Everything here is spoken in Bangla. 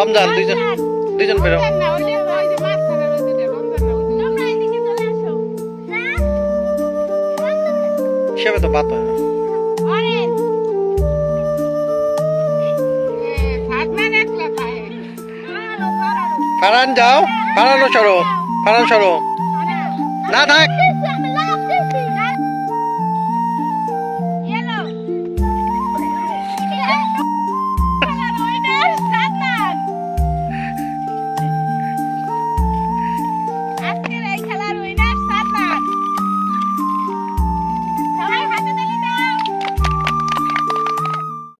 রমজান দুইজন দুইজন বেরো হিসাবে তো বাত হয় না। ফারান যাও, ফারানো সরো, ফারান সরো, না থাক।